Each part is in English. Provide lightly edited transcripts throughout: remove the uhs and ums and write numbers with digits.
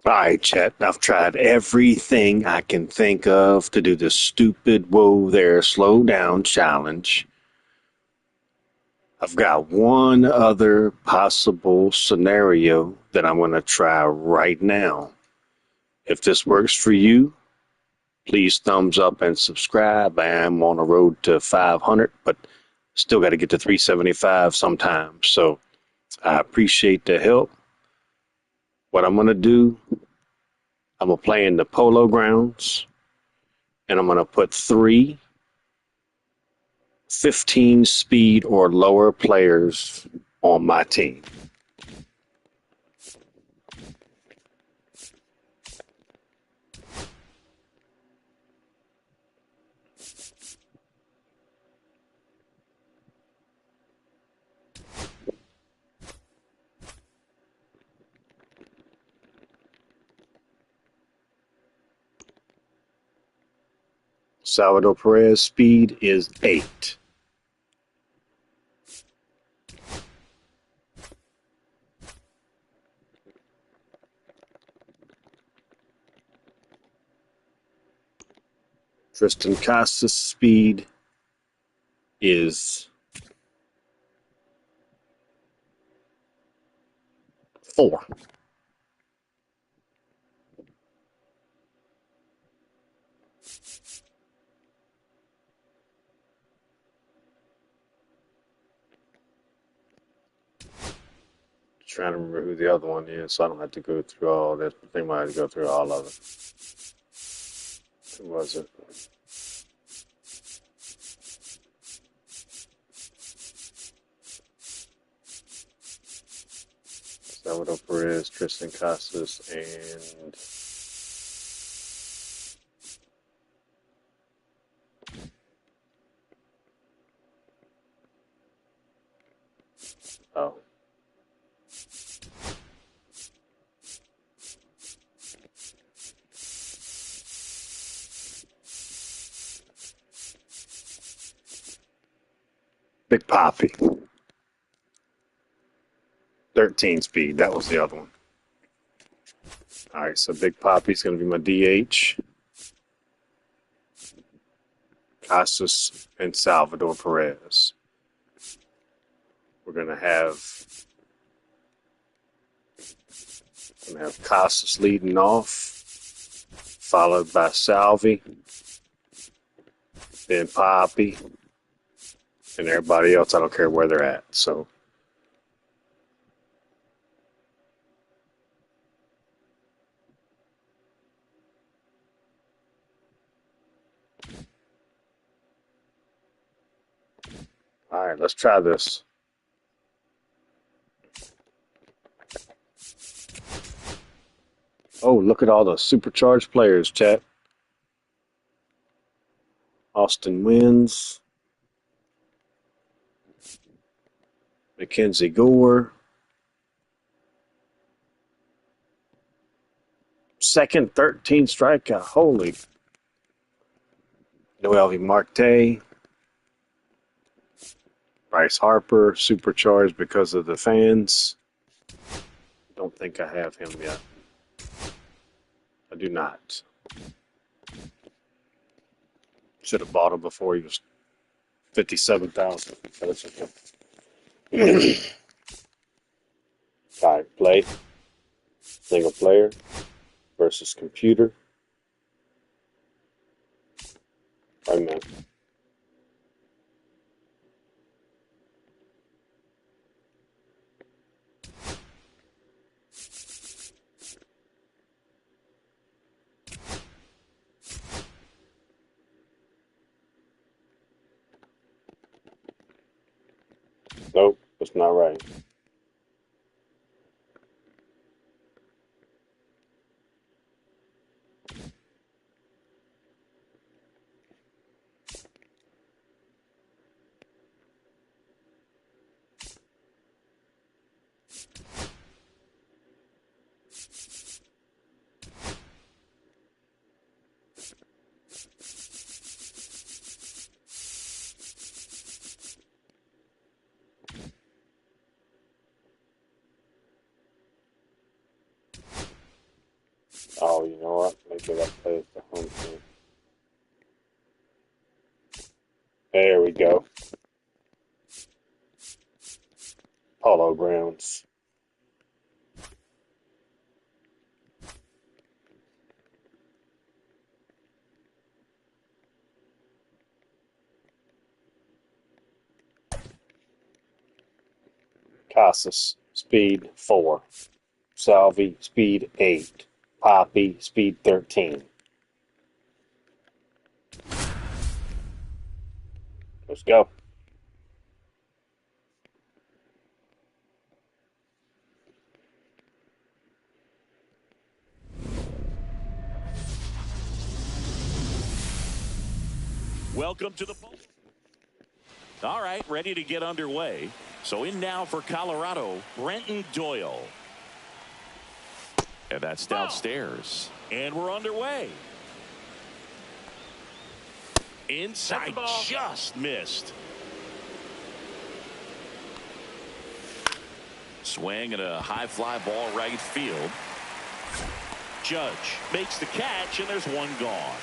All right, chat. I've tried everything I can think of to do the stupid whoa there, slow down challenge. I've got one other possible scenario that I'm going to try right now. If this works for you, please thumbs up and subscribe. I am on the road to 500, but still got to get to 375 sometime. So I appreciate the help. What I'm going to do, I'm going to play in the polo grounds, and I'm going to put three 15 speed or lower players on my team. Salvador Perez speed is 8. Tristan Casas speed is 4. Trying to remember who the other one is, so I don't have to go through all that. I think I might have to go through all of it. Who was it? Salvador Perez, Tristan Casas, and oh, Big Poppy, 13 speed. That was the other one. All right, so Big Poppy's going to be my DH. Casas and Salvador Perez. We're going to have Casas leading off, followed by Salvi, then Poppy, and everybody else. I don't care where they're at. So all right, let's try this. Oh, look at all the supercharged players, chat. Austin Wins, Mackenzie Gore, second 13 strikeout. Holy. Noel V. Marte, Bryce Harper, supercharged because of the fans. Don't think I have him yet. I do not. Should have bought him before he was 57,000. All right, play. Single player versus computer. Right, man. Nope, that's not right. Should I play the home team? There we go. Polo Grounds. Casas, speed 4. Salvi, speed 8. Poppy, speed 13. Let's go. Welcome to the ball. All right, ready to get underway. So in now for Colorado, Brenton Doyle. And that's downstairs. And we're underway. Inside, just missed. Swing and a high fly ball right field. Judge makes the catch, and there's one gone.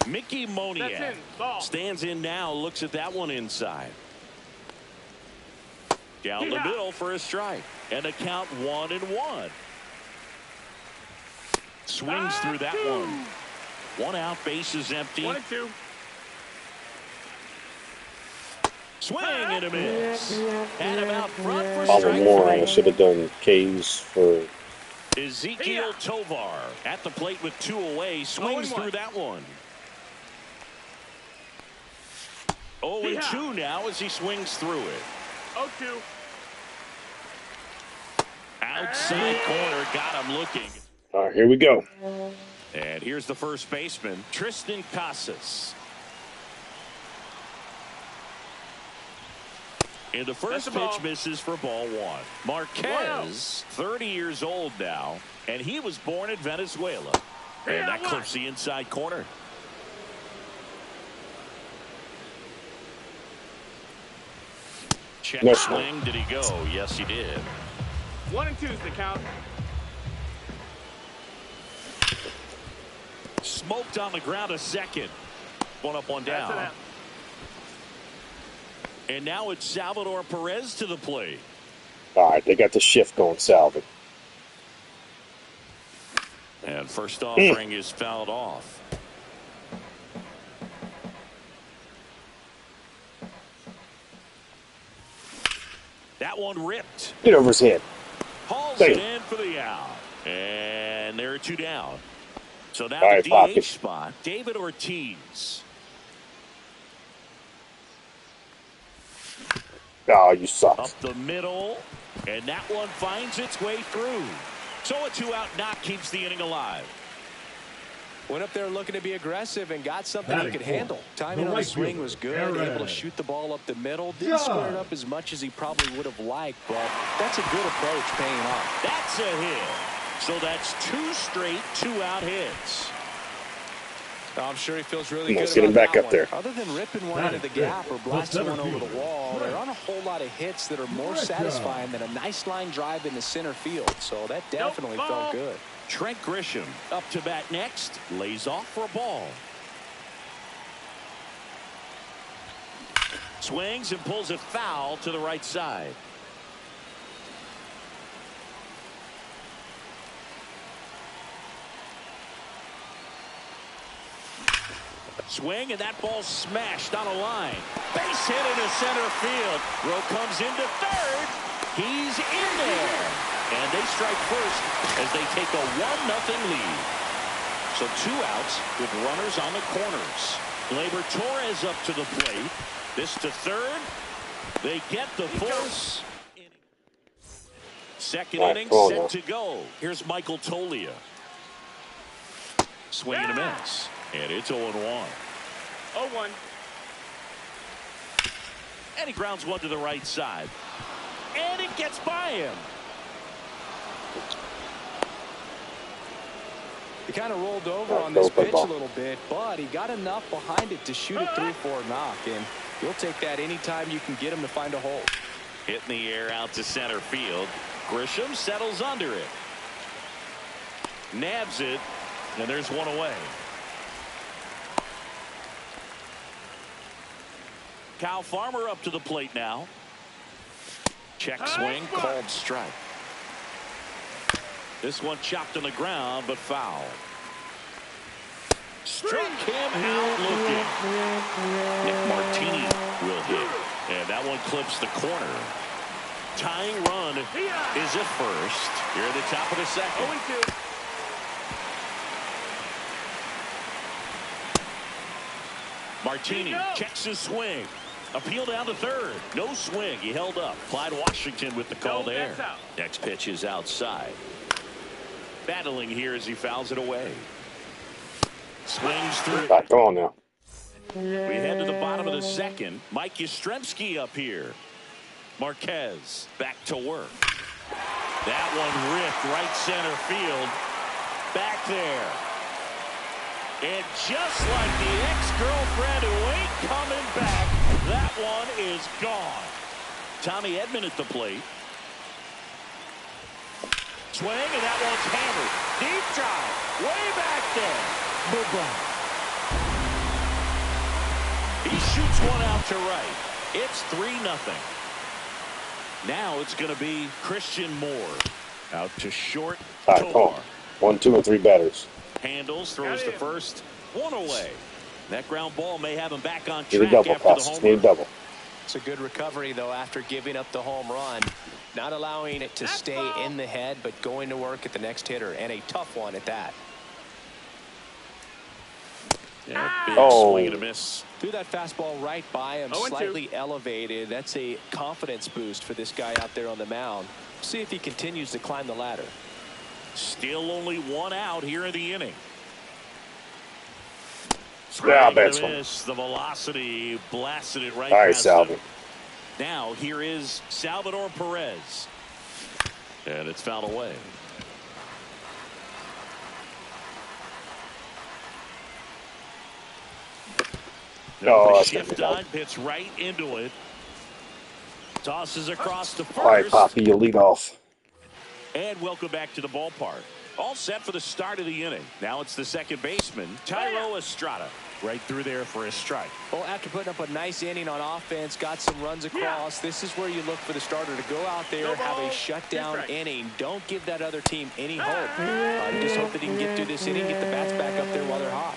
Mickey Moniak stands in now, looks at that one inside. Down the middle for a strike. And a count 1-1. Swings through that one. One out, base is empty. 1-2. Swing and a miss. And him out front for Follow strike more. I 3. should have done K's for. Ezekiel Tovar at the plate with 2 away. Swings through that one. 0-2 now as he swings through it. 0-2. Outside corner, got him looking. All right, here we go. And here's the first baseman, Tristan Casas. And the first pitch misses for ball 1. Marquez, 30 years old now, and he was born in Venezuela. And that clips the inside corner. Check swing. Did he go? Yes, he did. 1-2 is the count. Smoked on the ground a second. One up, one down. And now it's Salvador Perez to the plate. All right, they got the shift going, Salvi. And first offering is fouled off. That one ripped. Get over his head. Hauls Damn. it in for the out. And there are 2 down. So now All the right, DH spot, David Ortiz. Oh, you suck. Up the middle. And that one finds its way through. So a 2-out knock keeps the inning alive. Went up there looking to be aggressive and got something he could handle. Timing on the swing was good. Able to shoot the ball up the middle. Didn't square it up as much as he probably would have liked, but that's a good approach paying off. That's a hit. So that's 2 straight 2-out hits. I'm sure he feels really good Let's get him about back that up one. there. Other than ripping one into the gap or blasting one over the wall, there aren't a whole lot of hits that are more satisfying than a nice line drive into center field. So that definitely felt good. Trent Grisham up to bat next. Lays off for a ball. Swings and pulls it foul to the right side. Swing, and that ball smashed on a line. Base hit into center field. Rowe comes into third. He's in there. And they strike first as they take a 1-0 lead. So 2 outs with runners on the corners. Gleyber Torres up to the plate. This to third. They get the force. Second inning set to go. Here's Michael Tolia. Swing and a miss. And it's 0-1. 0-1. And he grounds one to the right side. And it gets by him. He kind of rolled over on this pitch a little bit, but he got enough behind it to shoot a 3-4 knock. And you'll take that anytime you can get him to find a hole. Hit in the air out to center field. Grisham settles under it. Nabs it, and there's one away. Kyle Farmer up to the plate now. Check swing, called strike. This one chopped on the ground, but foul. Struck him out looking. Nick Martini will hit. And that one clips the corner. Tying run is at first. Here at the top of the second. 0-2. Martini checks his swing. Appeal down to third. No swing. He held up. Clyde Washington with the call there. Next pitch is outside. Battling here as he fouls it away. Swings through. Come on now. We head to the bottom of the second. Mike Yastrzemski up here. Marquez back to work. That one ripped right center field. Back there. And just like the ex-girlfriend who ain't coming back, that one is gone. Tommy Edman at the plate. Swing, and that one's hammered. Deep drive. Way back there. He shoots one out to right. It's 3-0. Now it's going to be Christian Moore. Out to short. All right, come on. 1, 2, and 3 batters. Handles, throws the first. One away. That ground ball may have him back on Need a track double, after the Passes. home Need a run. double. It's a good recovery, though, after giving up the home run. Not allowing it to stay in the head, but going to work at the next hitter, and a tough one at that. Yeah, big swing and a miss. Threw that fastball right by him, slightly elevated. That's a confidence boost for this guy out there on the mound. See if he continues to climb the ladder. Still only one out here in the inning. Miss. The velocity blasted it right. All right, past Salvi. him. Now here is Salvador Perez. And it's fouled away. Oh, Shift on, hits right into it. Tosses across the first. All right, Poppy, you lead off. And welcome back to the ballpark. All set for the start of the inning. Now it's the second baseman, Thairo Estrada. Right through there for a strike. Well, after putting up a nice inning on offense, got some runs across, this is where you look for the starter to go out there, have a shutdown inning. Don't give that other team any hope. You just hope that he can get through this inning, get the bats back up there while they're hot.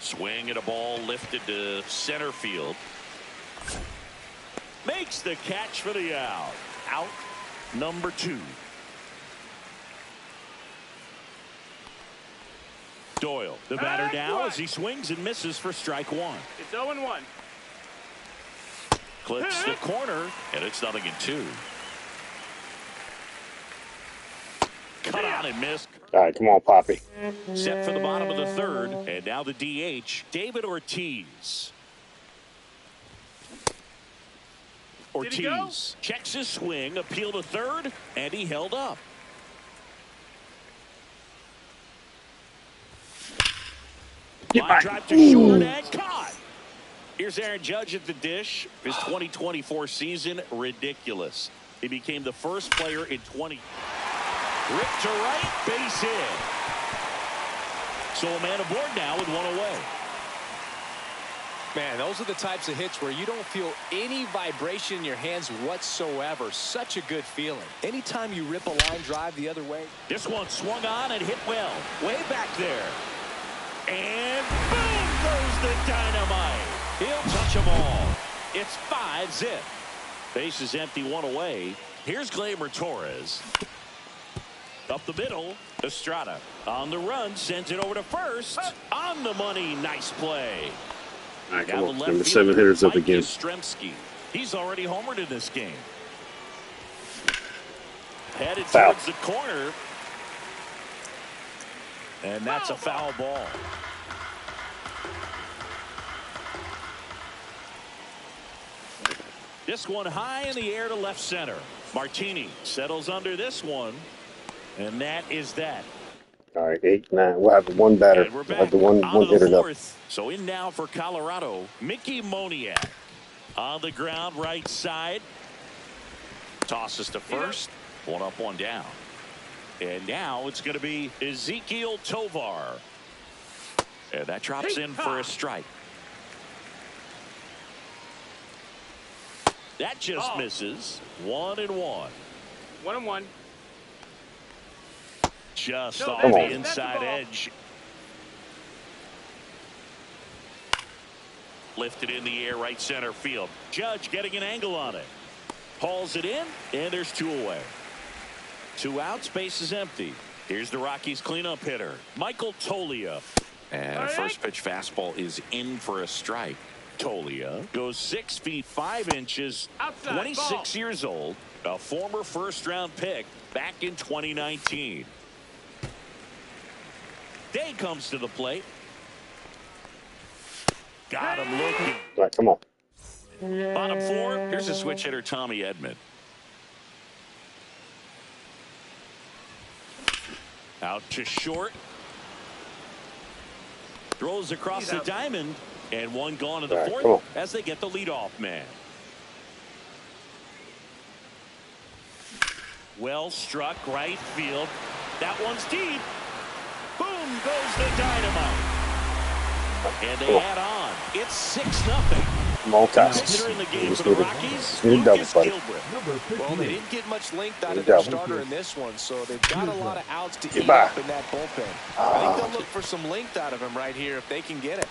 Swing at a ball lifted to center field. Makes the catch for the out. Out number 2. Doyle, the batter now as he swings and misses for strike 1. It's 0-1. Clips the corner, and it's 0-2. Cut on and missed. All right, come on, Poppy. Set for the bottom of the third, and now the DH, David Ortiz. Ortiz checks his swing, appeal to third, and he held up. Line drive to short and caught. Here's Aaron Judge at the dish. His 2024 season, ridiculous. He became the first player in 20. Ripped to right, base hit. So a man aboard now with one away. Man, those are the types of hits where you don't feel any vibration in your hands whatsoever. Such a good feeling. Anytime you rip a line drive the other way. This one swung on and hit well. Way back there. And boom goes the dynamite. He'll touch them all. It's 5-zip. Base is empty, one away. Here's Gleyber Torres. Up the middle, Estrada on the run, sends it over to first. On the money, nice play. All right, Down come on. the Number left 7 fielder, hitters up Mike again. Yastrzemski. He's already homered in this game. Headed Foul. towards the corner. And that's a foul ball. This one high in the air to left center. Martini settles under this one. And that is that. All right, 8, 9. We'll have one batter. And we're We'll back have the one on hitter the up. fourth. So in now for Colorado, Mickey Moniak. On the ground, right side. Tosses to first. One up, one down. And now it's going to be Ezekiel Tovar. And that drops in for a strike. That just misses. 1-1. 1-1. Just No, off that's the it. inside That's the ball. edge. Lifted in the air, right center field. Judge getting an angle on it. Hauls it in, and there's 2 away. 2 outs, base is empty. Here's the Rockies cleanup hitter, Michael Toglia. And a first pitch fastball is in for a strike. Toglia goes 6 feet 5 inches, Outside, 26 ball. years old, a former first-round pick back in 2019. Day comes to the plate. Got him looking. All right, come on. Bottom 4, here's a switch hitter, Tommy Edman. Out to short. Throws across the diamond. And 1 gone in the 4th as they get the leadoff man. Well struck, right field. That one's deep. Boom goes the dynamite. And they add on. It's 6-0. Hitter in the game for the Rockies, Lucas Gilbreth. Well, they didn't get much length out of their starter in this one, so they've got a lot of outs to eat up in that bullpen. I think they'll look for some length out of him right here if they can get it.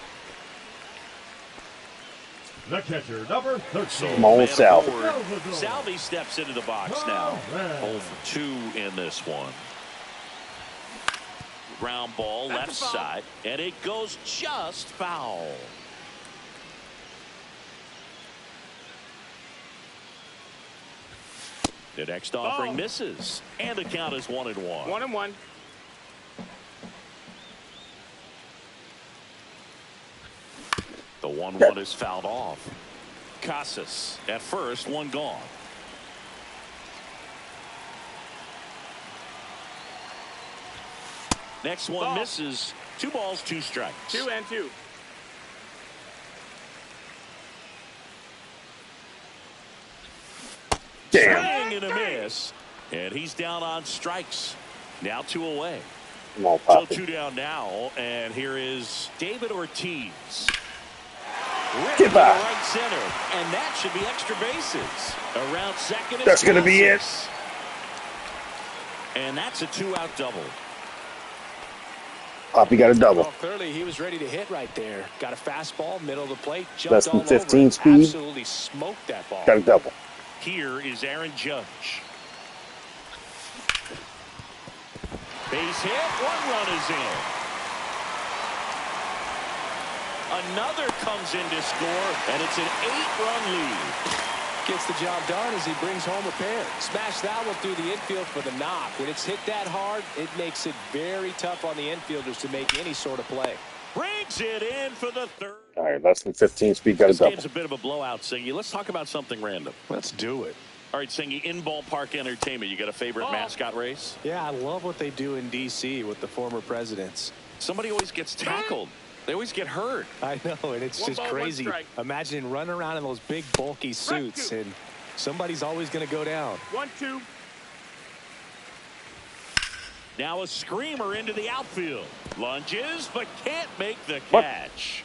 The catcher, number 13. Come on, Salvi. Salvi steps into the box now. 0 for 2 in this one. Ground ball, left side, and it goes just foul. The next offering misses, and the count is 1-1. 1-1. The 1-1 is fouled off. Casas at first, 1 gone. Next one misses. 2 balls, 2 strikes. 2-2. Damn. Swing and a miss. And he's down on strikes. Now 2 away. Come on, So Poppy. 2 down now. And here is David Ortiz. Get back. Right center. And that should be extra bases. Around second. That's going to be it. And that's a 2-out double. Poppy got a double. Well, clearly he was ready to hit right there. Got a fastball, middle of the plate, jumped Less than all 15 over it. speed. Absolutely smoked that ball. Got a double. Here is Aaron Judge. Base hit. 1 run is in. Another comes in to score, and it's an 8-run lead. Gets the job done as he brings home a pair. Smash that one through the infield for the knock. When it's hit that hard, it makes it very tough on the infielders to make any sort of play. Brings it in for the 3rd. All right, less than 15 speed, got a This double. game's a bit of a blowout, Singy. Let's talk about something random. Let's do it. All right, Singy, in ballpark entertainment, you got a favorite mascot race? Yeah, I love what they do in D.C. with the former presidents. Somebody always gets tackled. They always get hurt. I know, and it's 1 just ball, 1 crazy. strike. Imagine running around in those big, bulky suits, and somebody's always going to go down. 1-2. Now a screamer into the outfield. Lunges, but can't make the catch.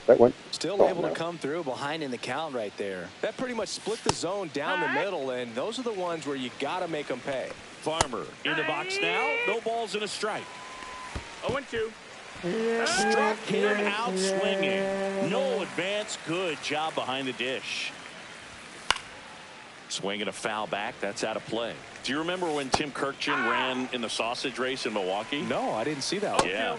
That went. Still able no. to come through behind in the count right there. That pretty much split the zone down the middle, and those are the ones where you got to make them pay. Farmer in the box now. No balls and a strike. 0-2. Struck him out swinging. No advance. Good job behind the dish. Swinging a foul back. That's out of play. Do you remember when Tim Kirkjian ran in the sausage race in Milwaukee? No, I didn't see that one. Yeah.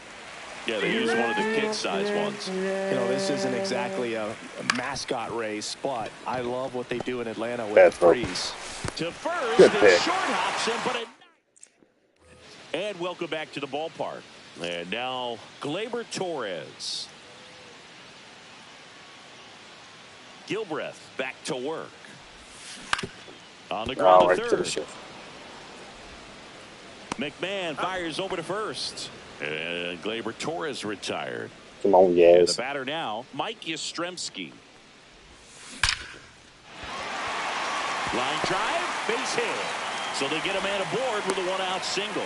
Yeah, they used one of the kid-sized ones. You know, this isn't exactly a mascot race, but I love what they do in Atlanta with That's the freeze. To first, Good and pick. short hops him, but and welcome back to the ballpark. And now Gleyber Torres. Gilbreth back to work. On the ground to Right to the third. shift. McMahon fires over to first. And Gleyber Torres retired. Come on, The yes. batter now, Mike Yastrzemski. Line drive, base hit. So they get a man aboard with a one-out single.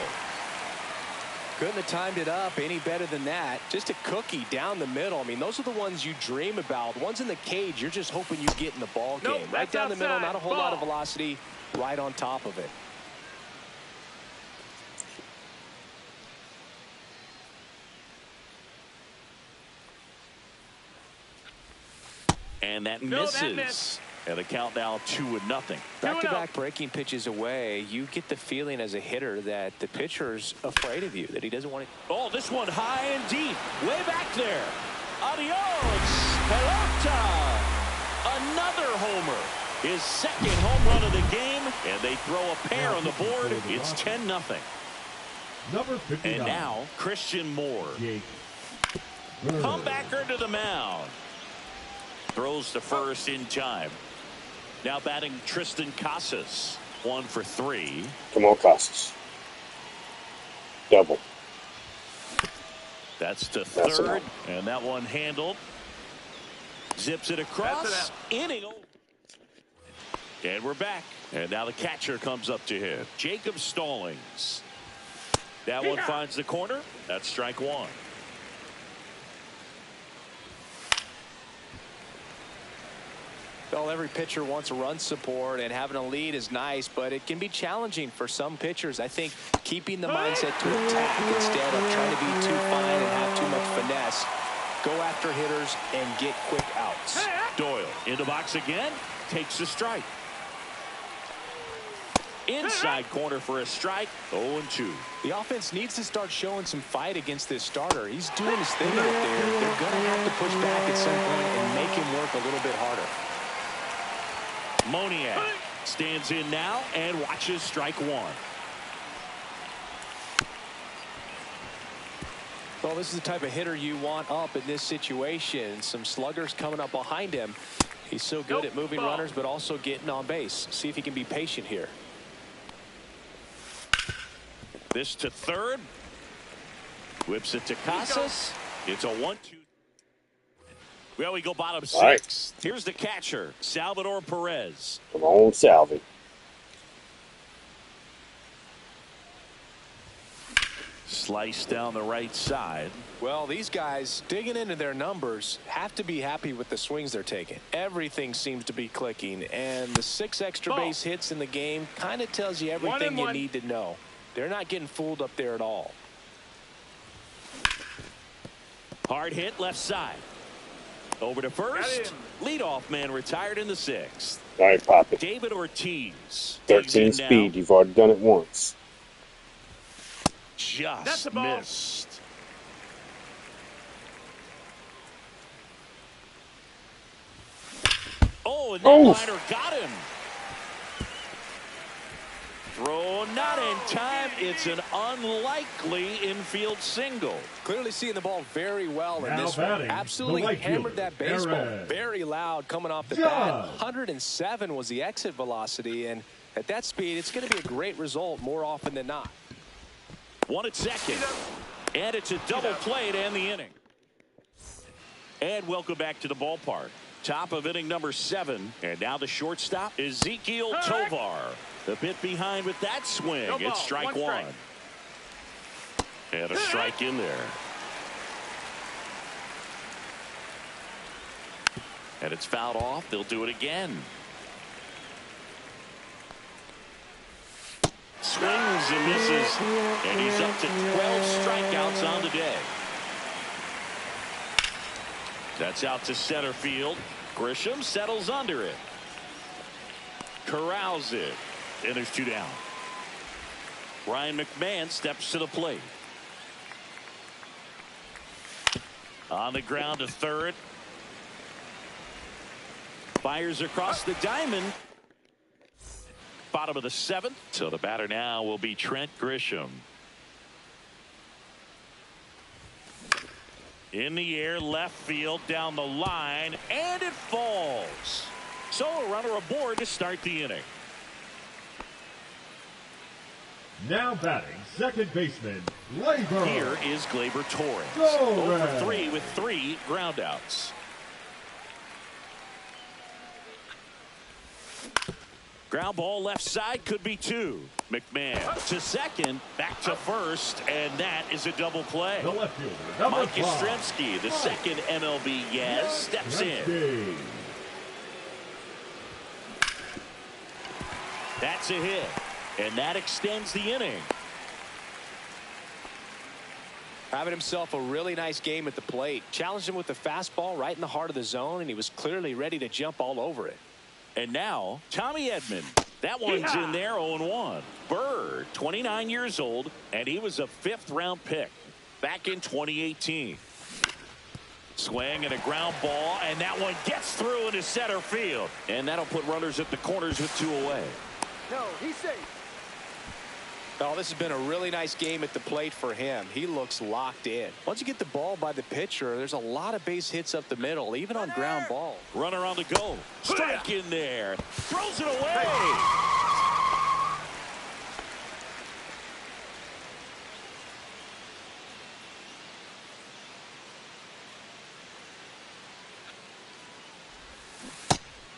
Couldn't have timed it up any better than that. Just a cookie down the middle. I mean, those are the ones you dream about. Ones in the cage, you're just hoping you get in the ball game. Nope, right down the middle, outside. not a whole Ball. lot of velocity, right on top of it. And that No, misses. that missed. And the count now 2-0. Back-to-back breaking pitches away, you get the feeling as a hitter that the pitcher's afraid of you, that he doesn't want to. Oh, this one high and deep. Way back there. Adios. Pelota. Another homer. His second home run of the game. And they throw a pair on the board. It's 10-0. Number 59. And now, Christian Moore. Comebacker to the mound. Throws to first in time. Now batting Tristan Casas. 1 for 3. Come on, Casas. Double. That's to That's third. enough. And that one handled. Zips it across. Inning. And we're back. And now the catcher comes up to hit. Jacob Stallings. That one finds the corner. That's strike one. Well, every pitcher wants a run support, and having a lead is nice, but it can be challenging for some pitchers. I think keeping the mindset to attack instead of trying to be too fine and have too much finesse. Go after hitters and get quick outs. Doyle in the box again. Takes a strike. Inside corner for a strike. 0-2. The offense needs to start showing some fight against this starter. He's doing his thing out there. They're going to have to push back at some point and make him work a little bit harder. Moniak stands in now and watches strike one. Well, this is the type of hitter you want up in this situation. Some sluggers coming up behind him. He's so good at moving runners, but also getting on base. See if he can be patient here. This to third. Whips it to Casas. It's a 1-2. Well, we go bottom 6. Right. Here's the catcher, Salvador Perez. Come on, Salvi. Slice down the right side. Well, these guys digging into their numbers have to be happy with the swings they're taking. Everything seems to be clicking, and the 6 extra base hits in the game kind of tells you everything you need to know. They're not getting fooled up there at all. Hard hit left side. Over to first. Leadoff man retired in the 6th. All right, Poppy. David Ortiz. 13 speed. You've already done it once. Just missed. Oh, and that liner got him. Throw not in time. It's an unlikely infield single. Clearly seeing the ball very well in Now this one. batting, Absolutely the right hammered fielder, that baseball. Perez. Very loud coming off the bat. 107 was the exit velocity, and at that speed, it's going to be a great result more often than not. 1 at second. And it's a double play to end the inning. And welcome back to the ballpark. Top of inning number 7. And now the shortstop, Ezekiel Tovar. The bit behind with that swing. It's strike one. And a strike in there. And it's fouled off. They'll do it again. Swings and misses. And he's up to 12 strikeouts on the day. That's out to center field. Grisham settles under it. Corrals it. And there's 2 down. Ryan McMahon steps to the plate. On the ground to third. Fires across the diamond. Bottom of the 7th. So the batter now will be Trent Grisham. In the air, left field, down the line, and it falls. So a runner aboard to start the inning. Now batting, second baseman, Labor. Here is Gleyber Torres. Go 0 Reds. for 3 with 3 groundouts. Ground ball left side, could be two. McMahon to second, back to first, and that is a double play. The left fielder, number Mike 5, Yastrzemski, the second MLB Yaz, steps in. That's a hit, and that extends the inning. Having himself a really nice game at the plate. Challenged him with the fastball right in the heart of the zone, and he was clearly ready to jump all over it. And now, Tommy Edman. That one's in there, 0-1. Bird, 29 years old, and he was a 5th-round pick back in 2018. Swing and a ground ball, and that one gets through into center field. And that'll put runners at the corners with 2 away. No, he's safe. Oh, this has been a really nice game at the plate for him. He looks locked in. Once you get the ball by the pitcher, there's a lot of base hits up the middle, even on ground ball. Runner on the go. Strike in there. Throws it away.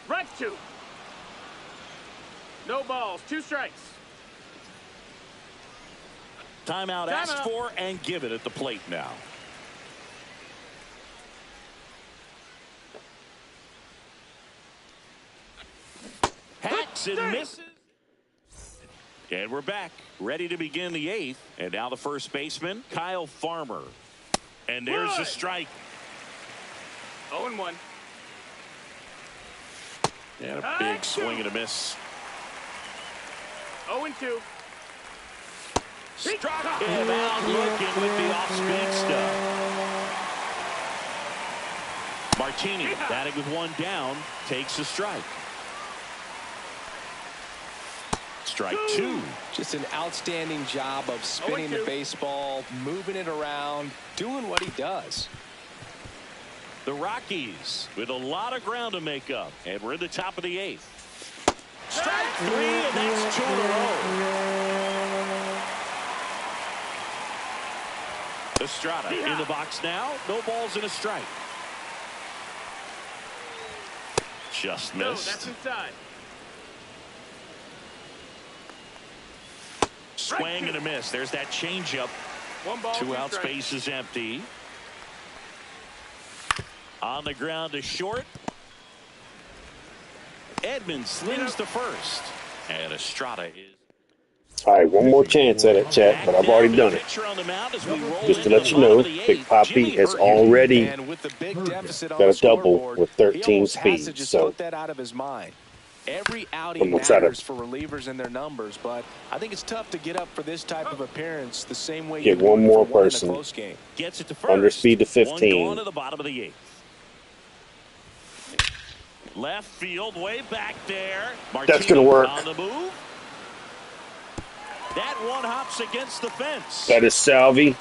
Right 2. No balls, 2 strikes. Timeout asked for and given at the plate now. Hacks and misses. And we're back, ready to begin the 8th. And now the first baseman, Kyle Farmer. And there's a strike. 0-1. And a big swing and a miss. 0-2. Struck him out looking with the off-speed stuff. Martini batting with 1 down, takes a strike. Strike 2. Just an outstanding job of spinning the baseball, moving it around, doing what he does. The Rockies with a lot of ground to make up, and we're in the top of the 8th. Strike 3, and that's 2 in a row. Estrada in the box now. No balls and a strike. Just missed. No, that's inside. Swing and a miss. There's that changeup. 1 ball, 2 2 out. strikes. Space is empty. On the ground to short. Edmonds slings to first. And Estrada is. All right, one more chance at it, Chat, but I've already done it. Just to let you know, Big Poppy has already And with the big deficit on got the a double scoreboard, with he 13 almost has to speed. just So put that out of his mind. Every I'm outing gonna try to matters for relievers and their numbers, but I think it's tough to get up for this type of appearance the same way get you one would more for one in a person close game. Gets it to first. under speed to 15. One gone to the bottom of the 8th. Left field, way back there. That's gonna work. On the move. That one hops against the fence. That is Salvi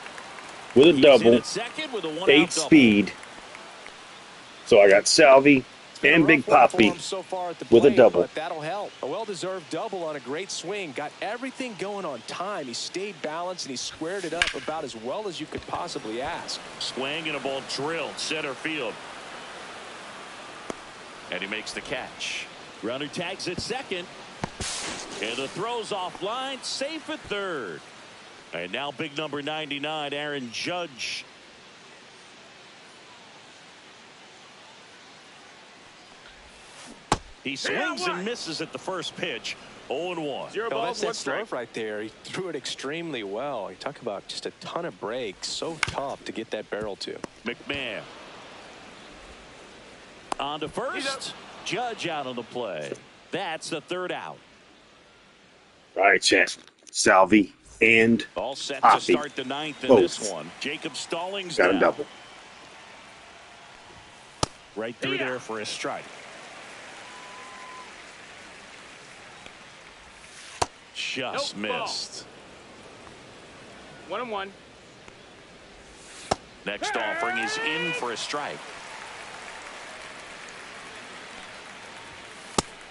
with a He's double, in at second with a 1-out 8 double. speed. So I got Salvi and Big Poppy So far at the with a plate, double. but that'll help. A well-deserved double on a great swing. Got everything going on time. He stayed balanced and he squared it up about as well as you could possibly ask. Swing and a ball drilled center field. And he makes the catch. Runner tags at second. And the throw's offline, safe at third. And now big number 99, Aaron Judge. He swings and misses at the first pitch. 0-1. 0 Oh, balls, that's 1 that strike. stuff right there. He threw it extremely well. You talk about just a ton of breaks. So tough to get that barrel to. McMahon. On to first. Judge out on the play. That's the 3rd out. All right, Chat. Salvi and All set Poppy. to start the 9th in Both. this one. Jacob Stallings got a down. double. Right through there for a strike. Just missed. 1-1. Next offering is in for a strike.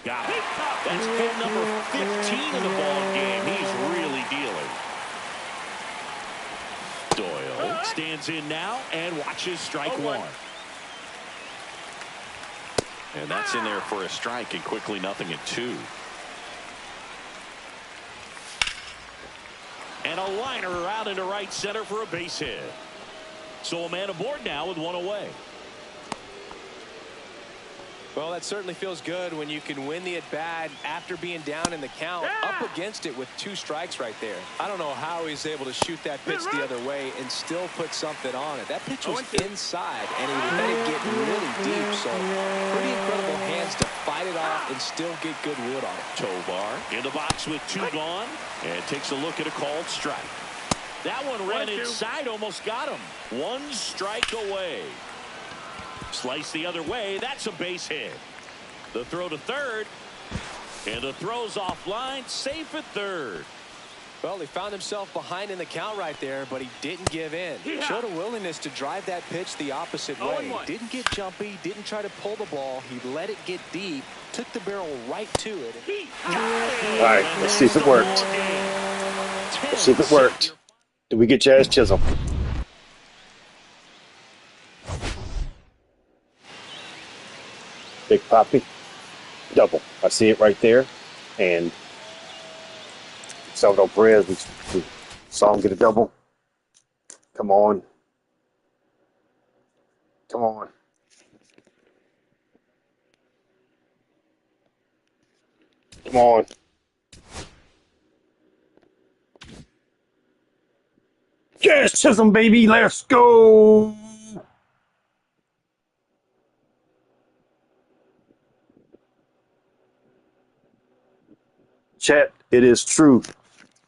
Got it. That's hit number 15 in the ball game. He's really dealing. Doyle stands in now and watches strike 1. And that's in there for a strike, and quickly 0-2. And a liner out into right center for a base hit. So a man aboard now with one away. Well, that certainly feels good when you can win the at-bat after being down in the count, up against it with 2 strikes right there. I don't know how he's able to shoot that pitch the other way and still put something on it. That pitch was inside, and he let it get really deep, so pretty incredible hands to fight it off and still get good wood on it. Tovar in the box with 2 gone, and takes a look at a called strike. That one ran inside, almost got him. 1 strike away. Slice the other way. That's a base hit. The throw to third. And the throw's offline. Safe at third. Well, he found himself behind in the count right there, but he didn't give in. Showed a willingness to drive that pitch the opposite way. Didn't get jumpy. Didn't try to pull the ball. He let it get deep. Took the barrel right to it. All right, let's see if it worked. Let's see if it worked. Did we get Jazz Chisholm? Big Poppy, double. I see it right there. And Salvador Perez, we saw him get a double. Come on. Come on. Come on. Yes, Chisholm, baby. Let's go. Chat, it is true.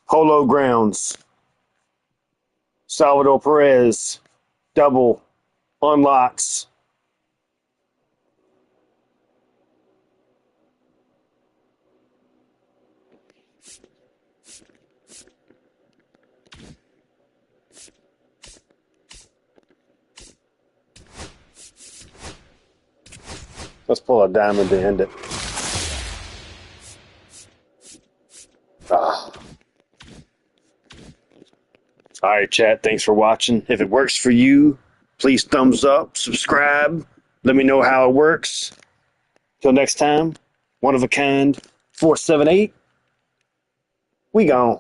Polo Grounds. Salvador Perez. Double. Unlocks. Let's pull a diamond to end it. All right, chat. Thanks for watching. If it works for you, please thumbs up, subscribe. Let me know how it works. Till next time, one of a kind, 478. We gone.